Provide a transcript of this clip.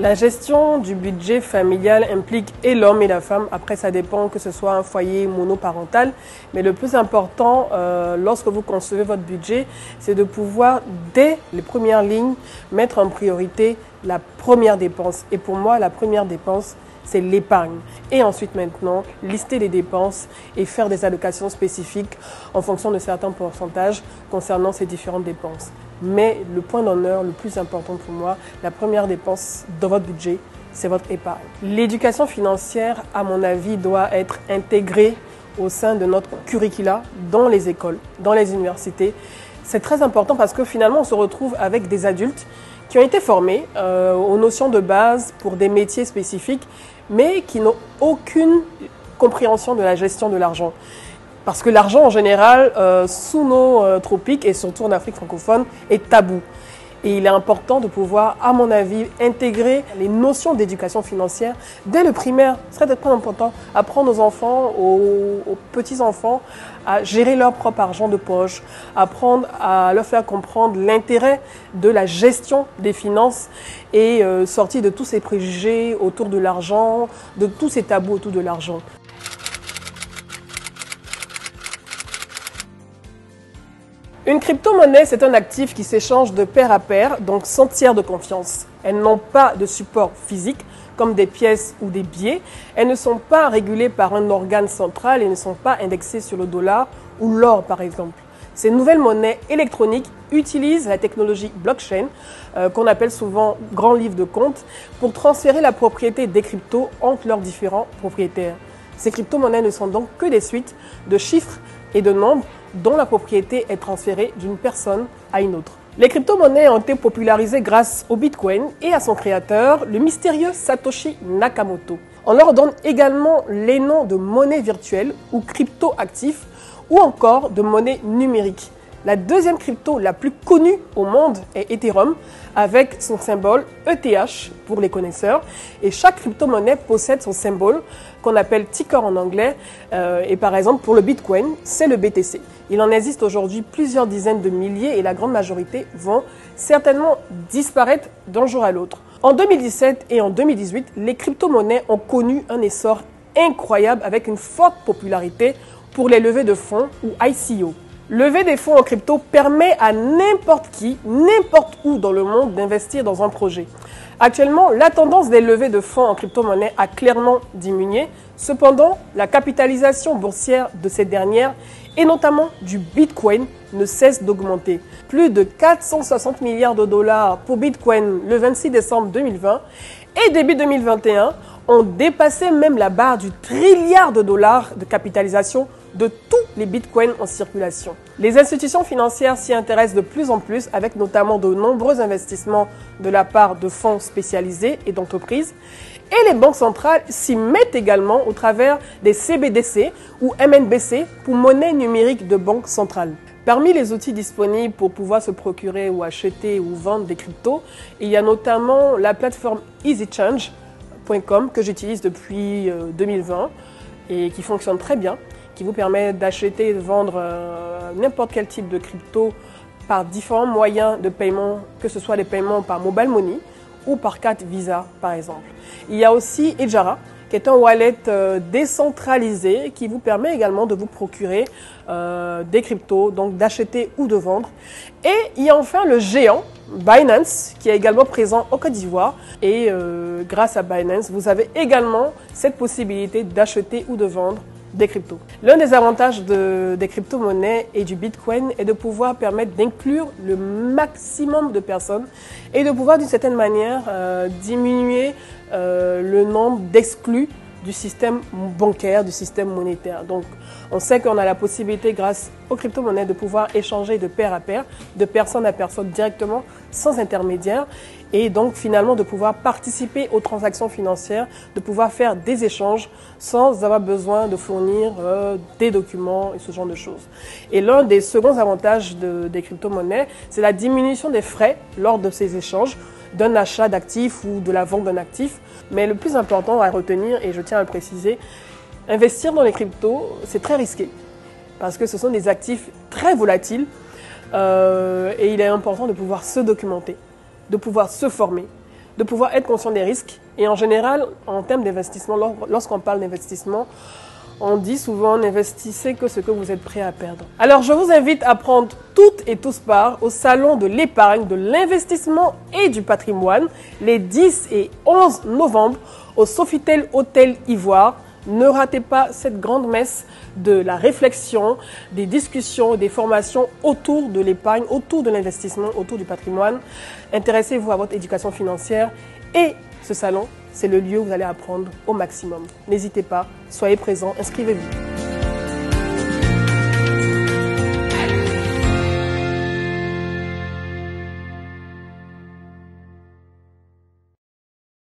La gestion du budget familial implique et l'homme et la femme. Après, ça dépend que ce soit un foyer monoparental. Mais le plus important, lorsque vous concevez votre budget, c'est de pouvoir, dès les premières lignes, mettre en priorité la première dépense. Et pour moi, la première dépense, c'est l'épargne. Et ensuite, maintenant, lister les dépenses et faire des allocations spécifiques en fonction de certains pourcentages concernant ces différentes dépenses. Mais le point d'honneur, le plus important pour moi, la première dépense de votre budget, c'est votre épargne. L'éducation financière, à mon avis, doit être intégrée au sein de notre curricula dans les écoles, dans les universités. C'est très important parce que finalement, on se retrouve avec des adultes qui ont été formés aux notions de base pour des métiers spécifiques, mais qui n'ont aucune compréhension de la gestion de l'argent. Parce que l'argent, en général, sous nos tropiques et surtout en Afrique francophone, est tabou. Et il est important de pouvoir, à mon avis, intégrer les notions d'éducation financière dès le primaire. Ce serait très important. Apprendre aux enfants, aux petits-enfants, à gérer leur propre argent de poche, apprendre à leur faire comprendre l'intérêt de la gestion des finances et sortir de tous ces préjugés autour de l'argent, de tous ces tabous autour de l'argent. Une crypto-monnaie, c'est un actif qui s'échange de pair à pair, donc sans tiers de confiance. Elles n'ont pas de support physique, comme des pièces ou des billets. Elles ne sont pas régulées par un organe central et ne sont pas indexées sur le dollar ou l'or, par exemple. Ces nouvelles monnaies électroniques utilisent la technologie blockchain, qu'on appelle souvent grand livre de compte, pour transférer la propriété des cryptos entre leurs différents propriétaires. Ces crypto-monnaies ne sont donc que des suites de chiffres et de nombres dont la propriété est transférée d'une personne à une autre. Les crypto-monnaies ont été popularisées grâce au Bitcoin et à son créateur, le mystérieux Satoshi Nakamoto. On leur donne également les noms de monnaie virtuelle ou crypto-actifs ou encore de monnaie numérique. La deuxième crypto la plus connue au monde est Ethereum, avec son symbole ETH pour les connaisseurs. Et chaque crypto-monnaie possède son symbole qu'on appelle ticker en anglais. Et par exemple, pour le Bitcoin, c'est le BTC. Il en existe aujourd'hui plusieurs dizaines de milliers et la grande majorité vont certainement disparaître d'un jour à l'autre. En 2017 et en 2018, les crypto-monnaies ont connu un essor incroyable avec une forte popularité pour les levées de fonds ou ICO. Lever des fonds en crypto permet à n'importe qui, n'importe où dans le monde d'investir dans un projet. Actuellement, la tendance des levées de fonds en crypto-monnaie a clairement diminué. Cependant, la capitalisation boursière de ces dernières, et notamment du Bitcoin, ne cesse d'augmenter. Plus de 460 milliards de dollars pour Bitcoin le 26 décembre 2020 et début 2021 ont dépassé même la barre du trilliard de dollars de capitalisation de tous les bitcoins en circulation. Les institutions financières s'y intéressent de plus en plus avec notamment de nombreux investissements de la part de fonds spécialisés et d'entreprises. Et les banques centrales s'y mettent également au travers des CBDC ou MNBC pour monnaie numérique de banque centrale. Parmi les outils disponibles pour pouvoir se procurer ou acheter ou vendre des cryptos, il y a notamment la plateforme EasyChange.com que j'utilise depuis 2020 et qui fonctionne très bien, qui vous permet d'acheter et de vendre n'importe quel type de crypto par différents moyens de paiement, que ce soit des paiements par mobile money ou par carte Visa, par exemple. Il y a aussi Ejara, qui est un wallet décentralisé qui vous permet également de vous procurer des cryptos, donc d'acheter ou de vendre. Et il y a enfin le géant Binance, qui est également présent au Côte d'Ivoire. Et grâce à Binance, vous avez également cette possibilité d'acheter ou de vendre des cryptos. L'un des avantages des crypto-monnaies et du Bitcoin est de pouvoir permettre d'inclure le maximum de personnes et de pouvoir d'une certaine manière diminuer le nombre d'exclus du système bancaire, du système monétaire. Donc, on sait qu'on a la possibilité, grâce aux crypto-monnaies, de pouvoir échanger de pair à pair, de personne à personne directement, sans intermédiaire, et donc finalement de pouvoir participer aux transactions financières, de pouvoir faire des échanges sans avoir besoin de fournir des documents et ce genre de choses. Et l'un des seconds avantages des crypto-monnaies, c'est la diminution des frais lors de ces échanges, d'un achat d'actifs ou de la vente d'un actif. Mais le plus important à retenir, et je tiens à le préciser, investir dans les cryptos, c'est très risqué parce que ce sont des actifs très volatiles et il est important de pouvoir se documenter, de pouvoir se former de pouvoir être conscient des risques. Et en général, en termes d'investissement, lorsqu'on parle d'investissement, on dit souvent n'investissez que ce que vous êtes prêt à perdre. Alors je vous invite à prendre toutes et tous part au salon de l'épargne, de l'investissement et du patrimoine les 10 et 11 novembre au Sofitel Hôtel Ivoire. Ne ratez pas cette grande messe de la réflexion, des discussions, des formations autour de l'épargne, autour de l'investissement, autour du patrimoine. Intéressez-vous à votre éducation financière et ce salon, c'est le lieu où vous allez apprendre au maximum. N'hésitez pas, soyez présents, inscrivez-vous.